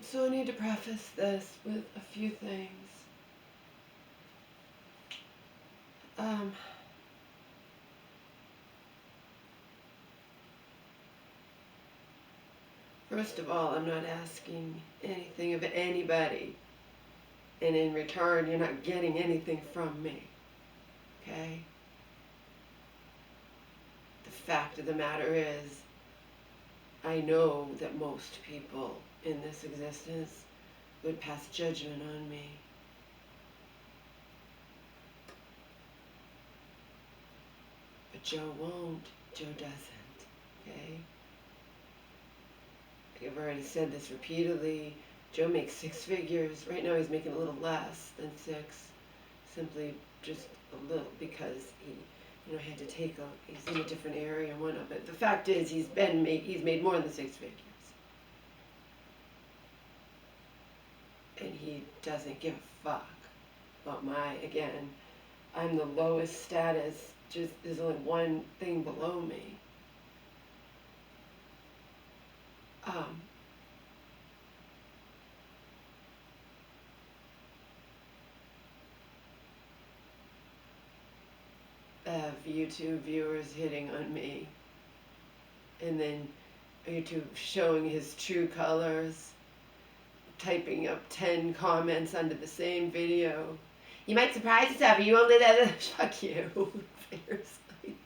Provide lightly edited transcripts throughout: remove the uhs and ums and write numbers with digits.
So I need to preface this with a few things. First of all, I'm not asking anything of anybody, and in return, you're not getting anything from me, okay? The fact of the matter is, I know that most people in this existence would pass judgment on me. But Joe won't. Joe doesn't, okay? I've already said this repeatedly. Joe makes 6 figures. Right now he's making a little less than 6. Simply just a little because he had to take he's in a different area and whatnot. But the fact is he's made more than 6 figures. And he doesn't give a fuck about again, I'm the lowest status. Just there's only one thing below me. YouTube viewers hitting on me, and then YouTube showing his true colors, typing up 10 comments under the same video. You might surprise yourself, you only fuck you. Seriously.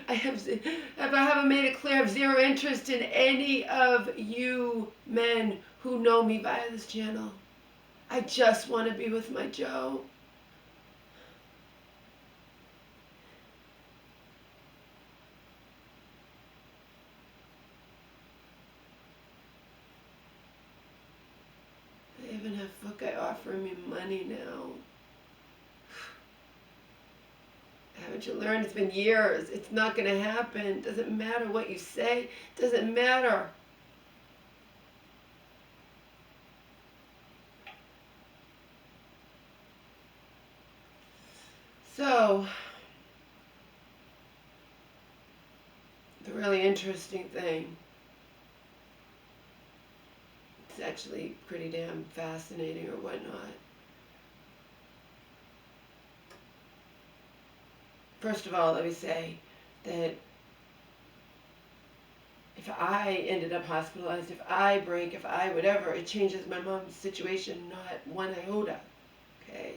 I haven't made it clear I have zero interest in any of you men who know me via this channel. I just want to be with my Joe. I even have fuck guy offering me money now. Haven't you learned? It's been years. It's not going to happen. Doesn't matter what you say. Doesn't matter. So, the really interesting thing, it's actually pretty damn fascinating or whatnot. First of all, let me say that if I ended up hospitalized, if I break, if I whatever, it changes my mom's situation not one iota, okay?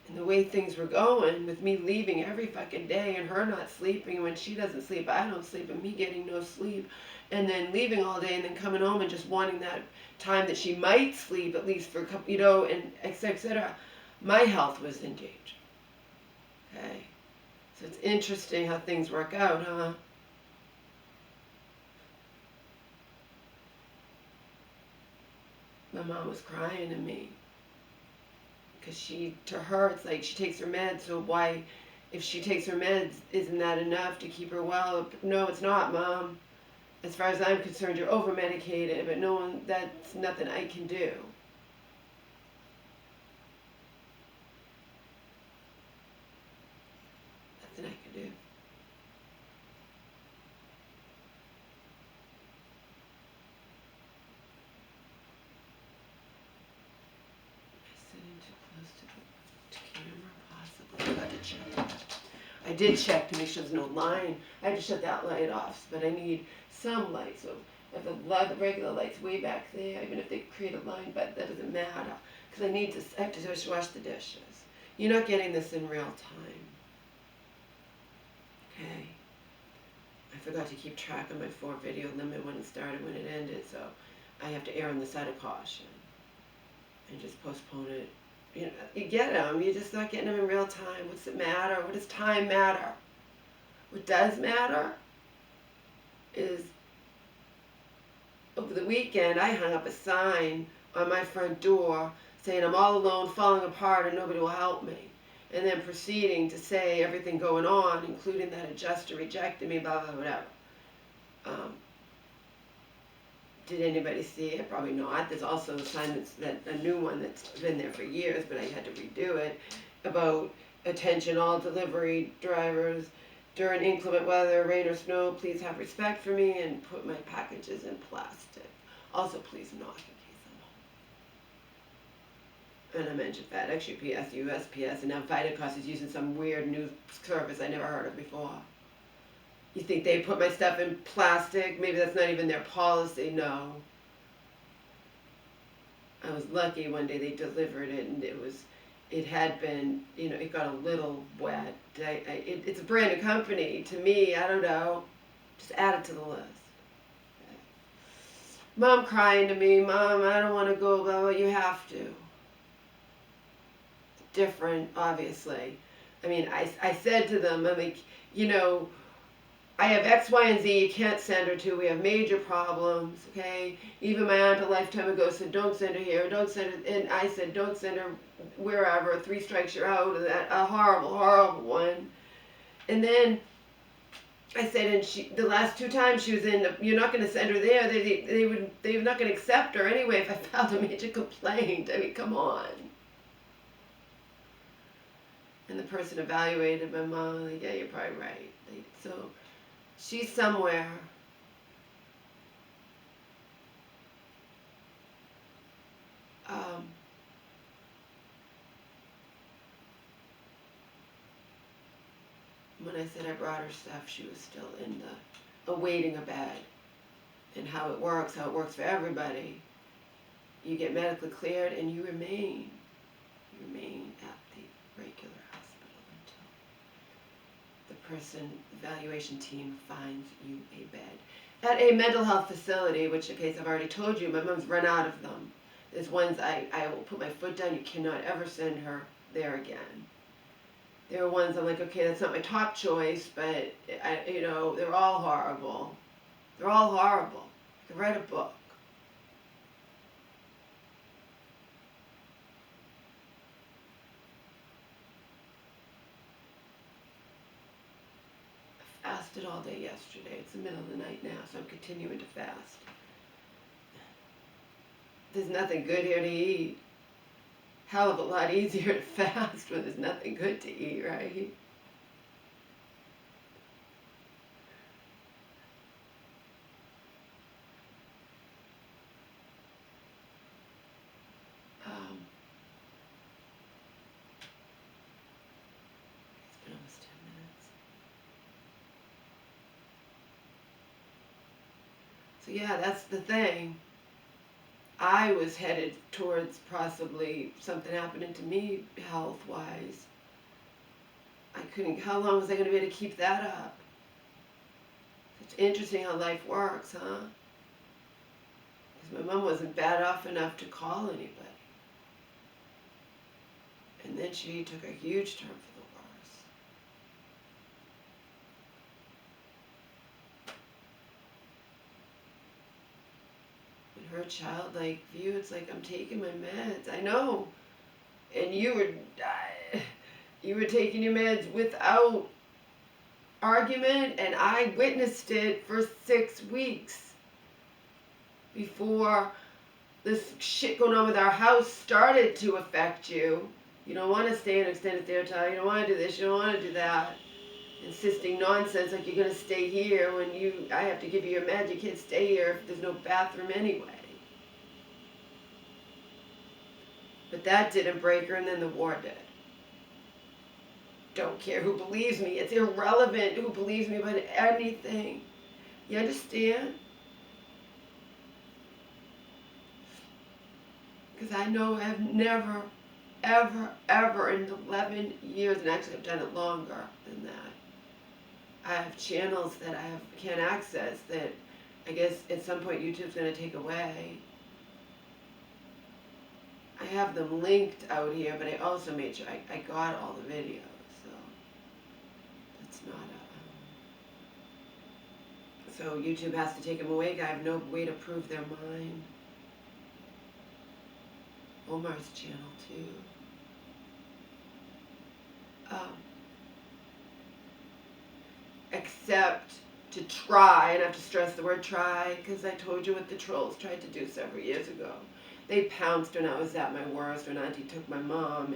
And the way things were going, with me leaving every fucking day and her not sleeping, and when she doesn't sleep, I don't sleep, and me getting no sleep, and then leaving all day and then coming home and just wanting that time that she might sleep, at least for a couple, and et cetera, et cetera, my health was in danger. Okay? So it's interesting how things work out, huh? My mom was crying to me. Because to her, it's like she takes her meds, so why, if she takes her meds, isn't that enough to keep her well? No, it's not, Mom. As far as I'm concerned, you're over-medicated, but that's nothing I can do. Nothing I can do. I did check to make sure there's no line. I had to shut that light off, but I need some light. So if the regular light's way back there, even if they create a line, but that doesn't matter. Because I have to wash the dishes. You're not getting this in real time. Okay? I forgot to keep track of my 4-video limit when it started, when it ended, so I have to err on the side of caution. And just postpone it. You get them. You're just not getting them in real time. What's it matter? What does time matter? What does matter is over the weekend I hung up a sign on my front door saying I'm all alone, falling apart, and nobody will help me. And then proceeding to say everything going on, including that adjuster rejected me, blah, blah, whatever. Did anybody see it? Probably not. There's also a sign a new one that's been there for years, but I had to redo it, about attention all delivery drivers. During inclement weather, rain or snow, please have respect for me and put my packages in plastic. Also, please knock in case I'm home. And I mentioned FedEx, UPS, USPS, and now Vitacost is using some weird new service I never heard of before. You think they put my stuff in plastic? Maybe that's not even their policy. No. I was lucky one day they delivered it and it had been, it got a little wet. It's a brand new company. To me, I don't know. Just add it to the list. Okay. Mom crying to me, Mom, I don't want to go, blah, blah, you have to. Different, obviously. I mean, I said to them, I'm like, I have X, Y, and Z you can't send her to. We have major problems, okay? Even my aunt a lifetime ago said, don't send her here, don't send her, and I said, don't send her wherever, 3 strikes you're out, a horrible, horrible one. And then I said, and the last 2 times she was in, you're not going to send her there. They were not going to accept her anyway if I filed a major complaint. I mean, come on. And the person evaluated my mom, like, yeah, you're probably right. So she's somewhere. When I said I brought her stuff, she was still awaiting a bed. And how it works for everybody. You get medically cleared and you remain at the regular hospital until the evaluation team finds you a bed. At a mental health facility, which, in case I've already told you, my mom's run out of them. There's ones I will put my foot down, you cannot ever send her there again. There are ones I'm like, okay, that's not my top choice, but, they're all horrible. They're all horrible. I could write a book. I fasted all day yesterday. It's the middle of the night now, so I'm continuing to fast. There's nothing good here to eat. Hell of a lot easier to fast when there's nothing good to eat, right? It's been almost 10 minutes. So yeah, that's the thing. I was headed towards possibly something happening to me health-wise. How long was I going to be able to keep that up? It's interesting how life works, huh? Because my mom wasn't bad off enough to call anybody. And then she took a huge turn for the worse. Her childlike view, it's like, I'm taking my meds. I know. And you were taking your meds without argument, and I witnessed it for 6 weeks before this shit going on with our house started to affect you. You don't want to stay in extended stay hotel. You don't want to do this. You don't want to do that. Insisting nonsense like you're going to stay here when I have to give you your meds. You can't stay here if there's no bathroom anyway. But that didn't break her, and then the war did. Don't care who believes me. It's irrelevant who believes me about anything. You understand? Because I know I've never, ever, ever in 11 years, and actually I've done it longer than that, I have channels that I can't access that I guess at some point YouTube's going to take away. I have them linked out here, but I also made sure I got all the videos, so that's not so YouTube has to take them away. I have no way to prove they're mine. Omar's channel too. Except to try, and I have to stress the word try, because I told you what the trolls tried to do several years ago. They pounced when I was at my worst, when Auntie took my mom,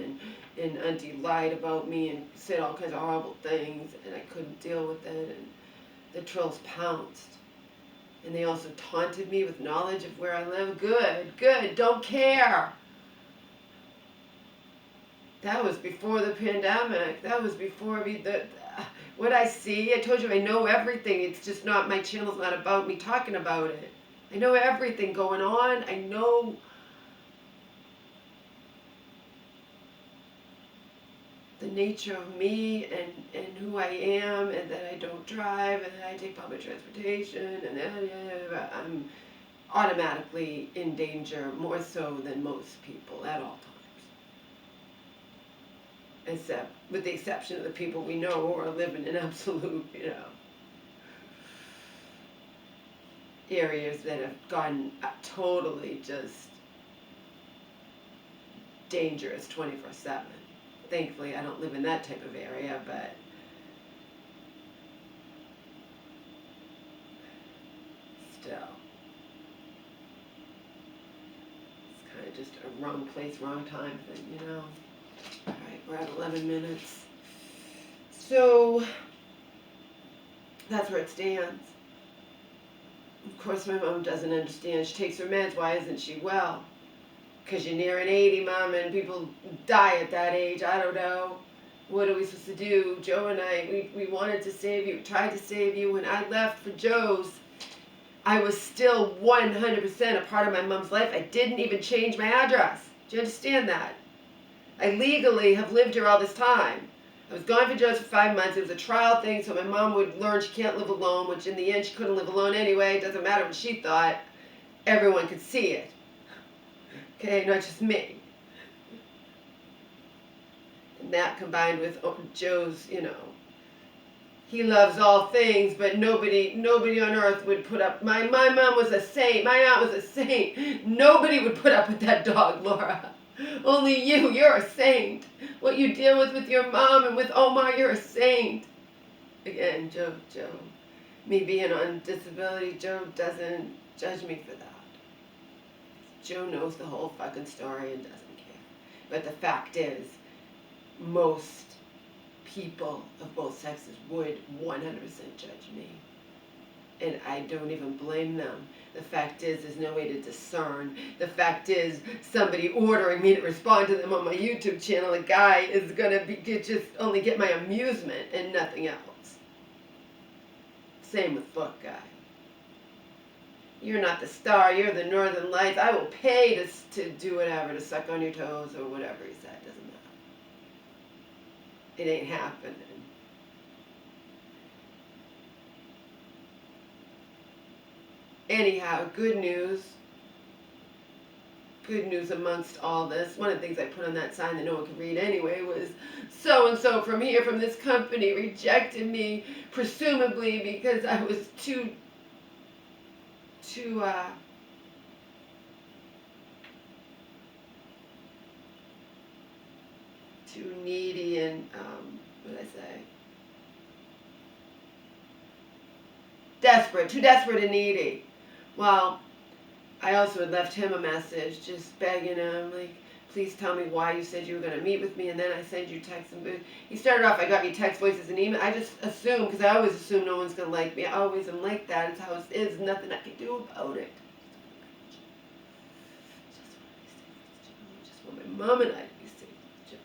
and Auntie lied about me and said all kinds of horrible things, and I couldn't deal with it, and the trolls pounced. And they also taunted me with knowledge of where I live. Good, don't care. That was before the pandemic. That was before what I see. I told you I know everything. It's just not, my channel's not about me talking about it. I know everything going on. I know the nature of me and who I am, and that I don't drive, and that I take public transportation, and that I'm automatically in danger more so than most people at all times. Except, with the exception of the people we know who are living in absolute, areas that have gotten totally just dangerous 24/7. Thankfully, I don't live in that type of area, but still, it's kind of just a wrong place, wrong time thing, All right, we're at 11 minutes. So, that's where it stands. Of course, my mom doesn't understand. She takes her meds. Why isn't she well? Because you're nearing 80, Mom, and people die at that age. I don't know. What are we supposed to do? Joe and I, we wanted to save you, tried to save you. When I left for Joe's, I was still 100% a part of my mom's life. I didn't even change my address. Do you understand that? I legally have lived here all this time. I was gone for Joe's for 5 months. It was a trial thing, so my mom would learn she can't live alone, which in the end she couldn't live alone anyway. It doesn't matter what she thought. Everyone could see it. Okay, not just me. And that combined with Joe's, he loves all things, but nobody on earth would put up. My mom was a saint. My aunt was a saint. Nobody would put up with that dog, Laura. Only you're a saint. What you deal with your mom and with Omar, you're a saint. Again, Joe, me being on disability, Joe doesn't judge me for that. Joe knows the whole fucking story and doesn't care. But the fact is, most people of both sexes would 100% judge me. And I don't even blame them. The fact is, there's no way to discern. The fact is, somebody ordering me to respond to them on my YouTube channel, a guy is going to just only get my amusement and nothing else. Same with Foot Guy. You're not the star, you're the Northern Lights. I will pay to do whatever, to suck on your toes or whatever he said. Doesn't matter. It ain't happening. Anyhow, good news amongst all this. One of the things I put on that sign that no one could read anyway was, so-and-so from here, from this company, rejected me, presumably because I was too needy and, what did I say? Too desperate and needy. Well, I also had left him a message, just begging him, like, please tell me why you said you were going to meet with me, and then I send you text and he started off, I got you text, voices, and email. I just assume, because I always assume no one's going to like me. I always am like that. It's how it is. Nothing I can do about it. Just want my mom and I to be safe with Joe.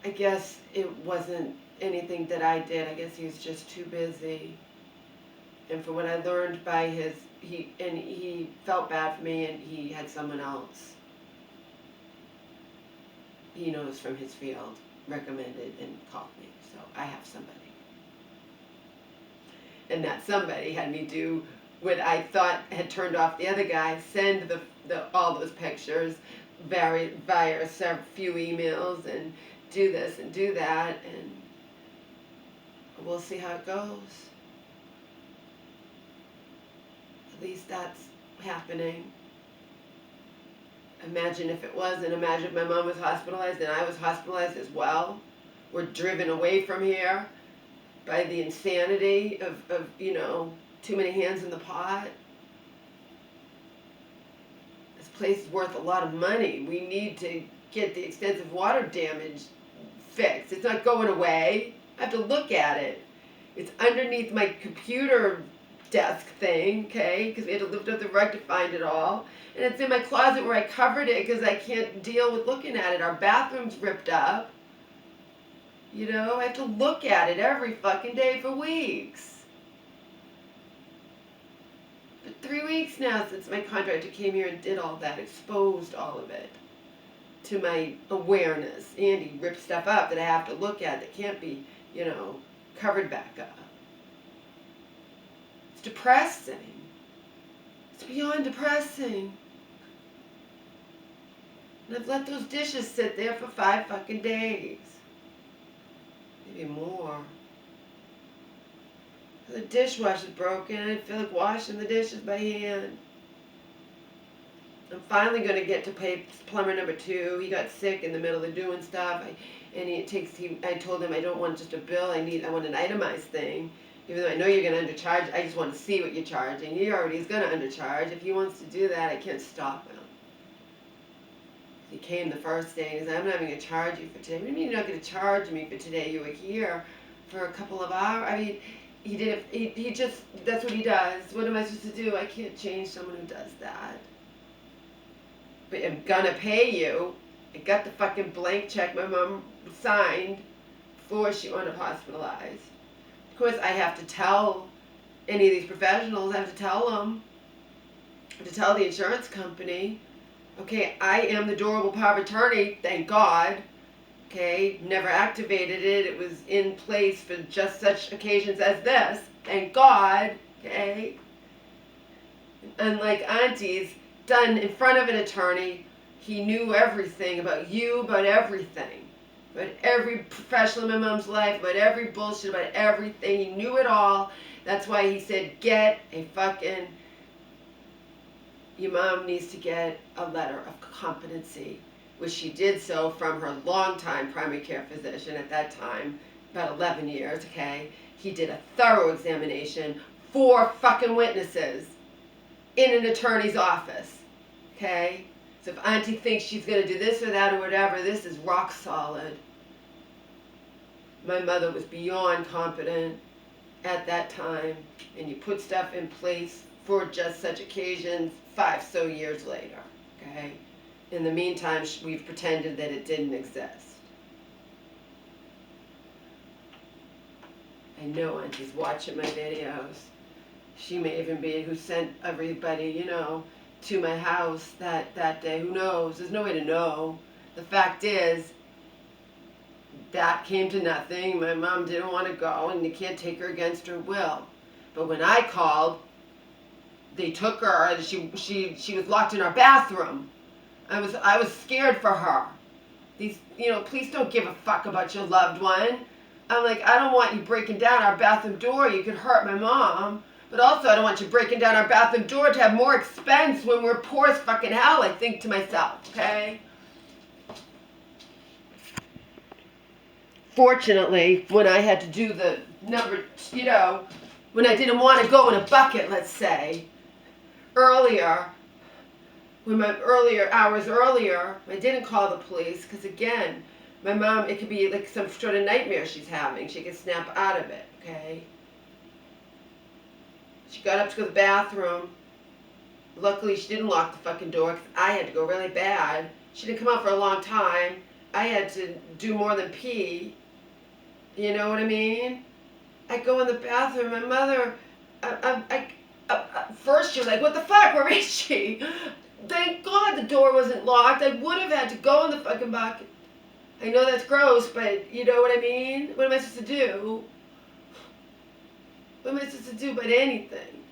I guess it wasn't anything that I did. I guess he was just too busy. And from what I learned by he felt bad for me, and he had someone else he knows from his field recommended and called me. So I have somebody. And that somebody had me do what I thought had turned off the other guy, send all those pictures via a few emails, and do this and do that, and we'll see how it goes. At least that's happening. Imagine if it wasn't. Imagine if my mom was hospitalized and I was hospitalized as well. We're driven away from here by the insanity of Too many hands in the pot. This place is worth a lot of money. We need to get the extensive water damage fixed. It's not going away. I have to look at it. It's underneath my computer desk thing, okay? Because we had to lift up the rug to find it all. And it's in my closet where I covered it because I can't deal with looking at it. Our bathroom's ripped up. You know, I have to look at it every fucking day for weeks. For 3 weeks now since my contractor came here and did all that, exposed all of it to my awareness. Andy ripped stuff up that I have to look at that can't be, you know, covered back up. It's depressing. It's beyond depressing. And I've let those dishes sit there for 5 fucking days. Maybe more. The dishwasher's broken. I feel like washing the dishes by hand. I'm finally going to get to pay plumber number 2. He got sick in the middle of doing stuff. I told him I don't want just a bill. I want an itemized thing. Even though I know you're going to undercharge, I just want to see what you're charging. He already is going to undercharge. If he wants to do that, I can't stop him. He came the first day and he said, I'm not even going to charge you for today. What do you mean you're not going to charge me for today? You were here for a couple of hours. I mean, he just, that's what he does. What am I supposed to do? I can't change someone who does that. But I'm gonna pay you. I got the fucking blank check my mom signed before she wound up hospitalized. Of course, I have to tell any of these professionals, I have to tell them, I have to tell the insurance company, okay, I am the durable power of attorney, thank God. Okay, never activated it. It was in place for just such occasions as this. Thank God. Okay. Unlike Auntie's, done in front of an attorney, he knew everything about you, about everything. About every professional in my mom's life, about every bullshit, about everything. He knew it all. That's why he said, get a fucking, your mom needs to get a letter of competency. Which she did so from her longtime primary care physician at that time, about 11 years, okay? He did a thorough examination, 4 fucking witnesses in an attorney's office, okay? So if Auntie thinks she's going to do this or that or whatever, this is rock solid. My mother was beyond competent at that time, and you put stuff in place for just such occasions 5 so years later, okay? In the meantime, we've pretended that it didn't exist. I know Auntie's watching my videos. She may even be who sent everybody, you know, to my house that day. Who knows? There's no way to know. The fact is, that came to nothing. My mom didn't want to go, and you can't take her against her will. But when I called, they took her, and she was locked in our bathroom. I was scared for her. These, you know, police don't give a fuck about your loved one. I'm like, I don't want you breaking down our bathroom door. You could hurt my mom. But also, I don't want you breaking down our bathroom door to have more expense when we're poor as fucking hell, I think to myself, okay? Fortunately, when I had to do the number, you know, when I didn't want to go in a bucket, let's say, earlier, hours earlier, I didn't call the police because, again, my mom, it could be like some sort of nightmare she's having. She could snap out of it, okay? She got up to go to the bathroom. Luckily, she didn't lock the fucking door because I had to go really bad. She didn't come out for a long time. I had to do more than pee. You know what I mean? I go in the bathroom. My mother, first you're like, what the fuck? Where is she? Thank God the door wasn't locked. I would have had to go in the fucking bucket. I know that's gross, but you know what I mean? What am I supposed to do? What am I supposed to do but anything?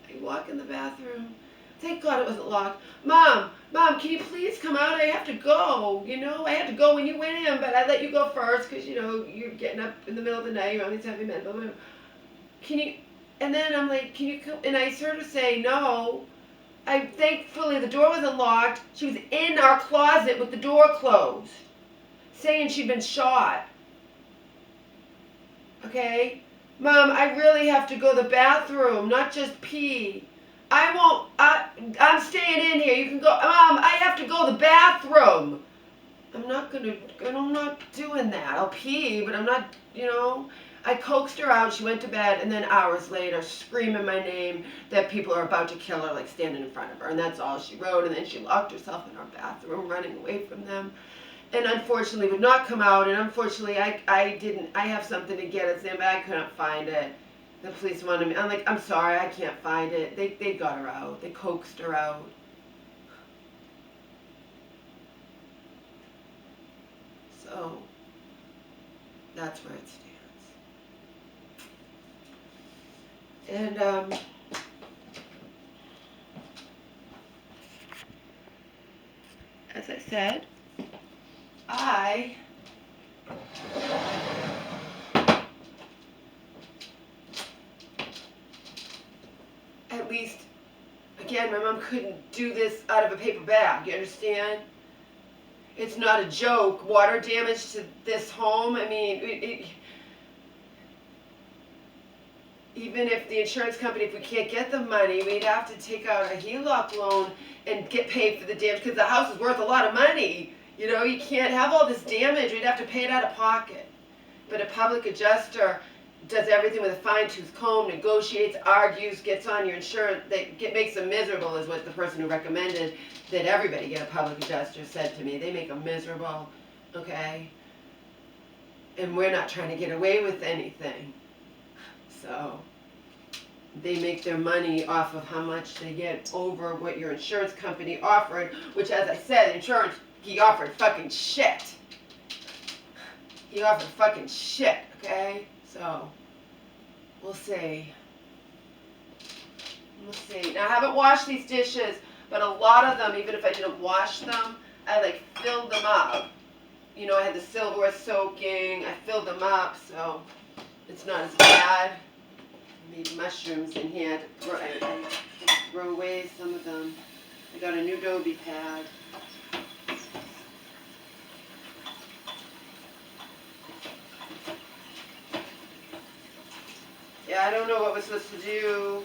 I walk in the bathroom. Thank God it wasn't locked. Mom, can you please come out? I have to go. You know, I had to go when you went in, but I let you go first because, you know, you're getting up in the middle of the night. You're on these heavy meds. Can you... And then I'm like, can you come? And I sort of say, no. Thankfully, the door wasn't locked. She was in our closet with the door closed, saying she'd been shot. Okay? Mom, I really have to go to the bathroom, not just pee. I won't, I'm staying in here. You can go. Mom, I have to go to the bathroom. I'm not doing that. I'll pee, but I'm not, I coaxed her out. She went to bed, and then hours later, screaming my name that people are about to kill her, like standing in front of her. And that's all she wrote. And then she locked herself in our bathroom, running away from them. And unfortunately would not come out. And unfortunately, I have something to get us in, but I couldn't find it. The police wanted me. I'm like, I'm sorry, I can't find it. They got her out. They coaxed her out. So that's where it stands. And as I said, I at least, again, my mom couldn't do this out of a paper bag, you understand? It's not a joke. Water damage to this home, I mean, even if the insurance company, if we can't get the money, we'd have to take out a HELOC loan and get paid for the damage, because the house is worth a lot of money. You can't have all this damage. We'd have to pay it out of pocket. But a public adjuster does everything with a fine-tooth comb, negotiates, argues, gets on your insurance, makes them miserable, is what the person who recommended that everybody get a public adjuster said to me. They make them miserable, okay? And we're not trying to get away with anything. So they make their money off of how much they get over what your insurance company offered, which, as I said, insurance, he offered fucking shit. He offered fucking shit, okay? So, we'll see. We'll see. Now, I haven't washed these dishes, but a lot of them, even if I didn't wash them, I filled them up. I had the silverware soaking, I filled them up, so it's not as bad. I made mushrooms in here I throw away some of them. I got a new Adobe pad. Yeah, I don't know what we're supposed to do.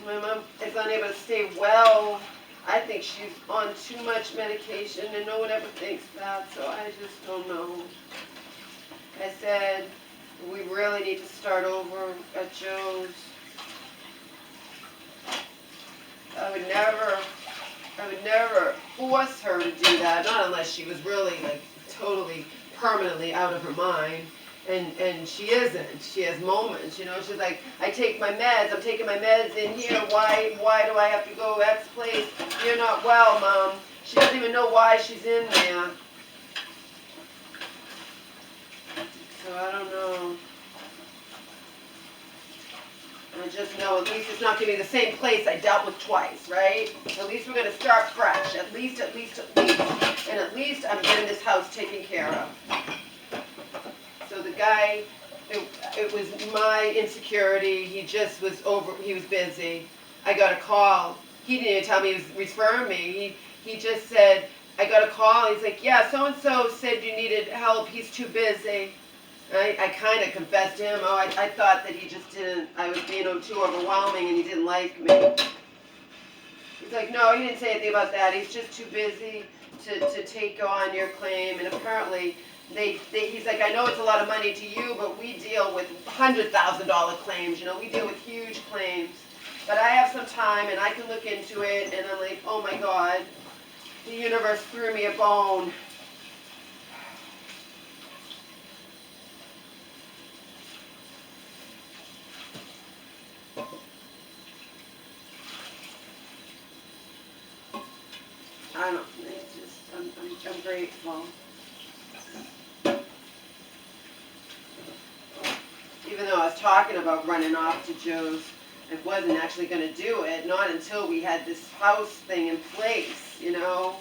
My mom is unable to stay well. I think she's on too much medication, and no one ever thinks that, so I just don't know. I said, we really need to start over at Joe's. I would never force her to do that, not unless she was really totally permanently out of her mind. And she isn't. She has moments, She's like, I take my meds. I'm taking my meds in here. Why do I have to go X place? You're not well, Mom. She doesn't even know why she's in there. So I don't know. I just know at least it's not going to be the same place I dealt with twice, right? At least we're going to start fresh. At least. And at least I'm getting this house taken care of. So the guy, it was my insecurity. He just was he was busy. I got a call. He didn't even tell me he was referring me. He just said, I got a call. He's like, yeah, so-and-so said you needed help. He's too busy. I kind of confessed to him, I thought that he just didn't, I was being too overwhelming and he didn't like me. He's like, no, he didn't say anything about that. He's just too busy to take on your claim. And apparently, he's like, I know it's a lot of money to you, but we deal with $100,000 claims. We deal with huge claims. But I have some time and I can look into it. And I'm like, oh my God, the universe threw me a bone. I don't, it's just, I'm grateful. Even though I was talking about running off to Joe's, I wasn't actually going to do it, not until we had this house thing in place, So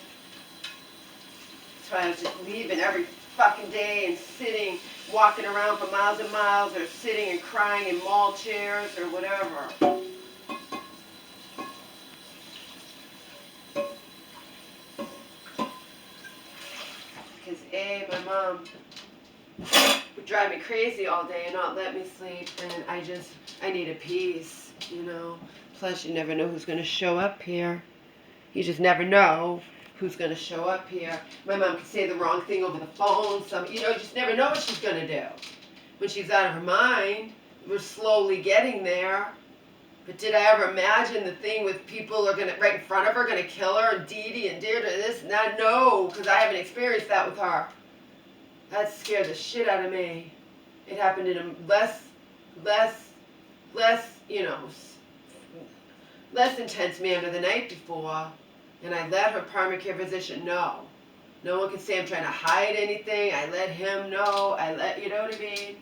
I was just leaving every fucking day and sitting, walking around for miles and miles, or sitting and crying in mall chairs or whatever. Because my mom would drive me crazy all day and not let me sleep. And I need a peace, you know. Plus, you never know who's going to show up here. You just never know who's going to show up here. My mom could say the wrong thing over the phone. You just never know what she's going to do. When she's out of her mind, we're slowly getting there. But did I ever imagine the thing with people are gonna right in front of her gonna kill her, and Dee Dee and Deirdre this and that? No, because I haven't experienced that with her. That scared the shit out of me. It happened in a less intense manner the night before, and I let her primary care physician know. No one can say I'm trying to hide anything. I let him know. You know what I mean?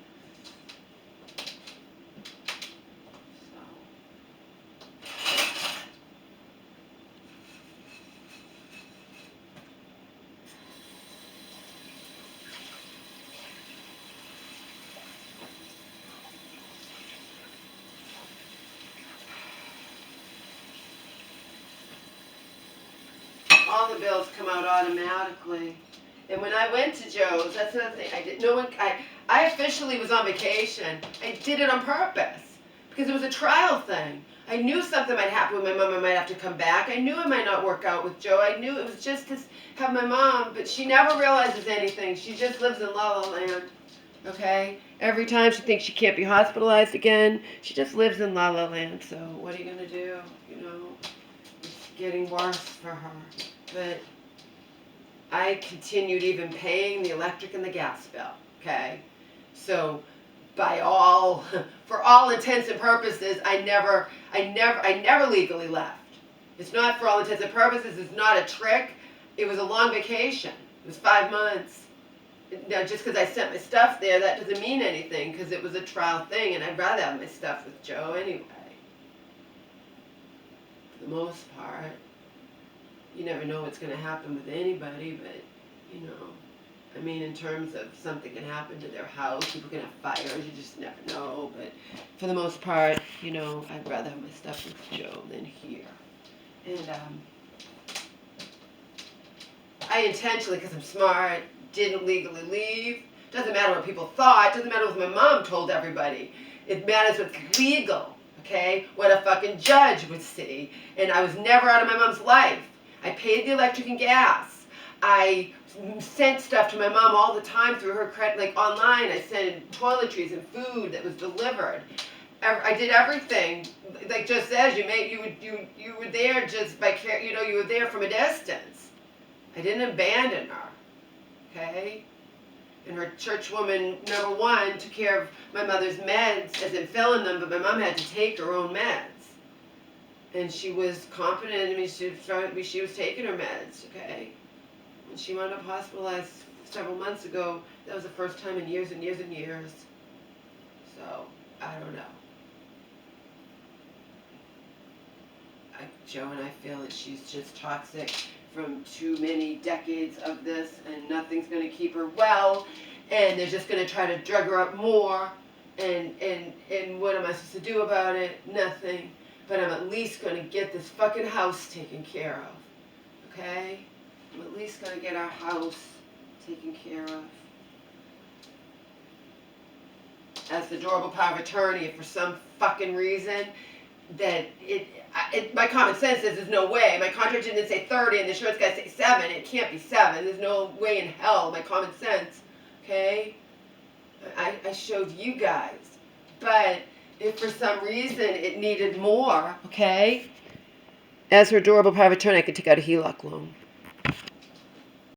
All the bills come out automatically. And when I went to Joe's, that's another thing. I officially was on vacation. I did it on purpose because it was a trial thing. I knew something might happen with my mom. I might have to come back. I knew it might not work out with Joe. I knew it was just to have my mom, but she never realizes anything. She just lives in La La Land. Okay? Every time she thinks she can't be hospitalized again, she just lives in La La Land. So what are you going to do? You know, it's getting worse for her. But I continued even paying the electric and the gas bill, okay? So for all intents and purposes, I never legally left. It's not for all intents and purposes, it's not a trick. It was a long vacation. It was 5 months. Now, just because I sent my stuff there, that doesn't mean anything because it was a trial thing, and I'd rather have my stuff with Joe anyway. For the most part. You never know what's going to happen with anybody, but, you know, I mean, in terms of something can happen to their house, people can have fires, you just never know, but for the most part, you know, I'd rather have my stuff with Joe than here. And I intentionally, because I'm smart, didn't legally leave. Doesn't matter what people thought, doesn't matter what my mom told everybody. It matters what's legal, okay? What a fucking judge would see. And I was never out of my mom's life. I paid the electric and gas. I sent stuff to my mom all the time through her credit, like online. I sent toiletries and food that was delivered. I did everything. Like just says, you were there just by care. You know, you were there from a distance. I didn't abandon her. Okay. And her churchwoman #1 took care of my mother's meds, as in filling them, but my mom had to take her own meds. And she was competent. I mean, she was taking her meds, okay? When she wound up hospitalized several months ago, that was the first time in years and years and years. So, I don't know. Joe and I feel that she's just toxic from too many decades of this, and nothing's going to keep her well, and they're just going to try to drug her up more, and what am I supposed to do about it? Nothing. But I'm at least going to get this fucking house taken care of, okay? I'm at least going to get our house taken care of. As the durable power of attorney, if for some fucking reason that my common sense says there's no way. My contract didn't say 30 and the insurance guy say 7. It can't be 7. There's no way in hell. My common sense, okay? I showed you guys. But if for some reason it needed more, okay? As her durable power of attorney, I could take out a HELOC loan.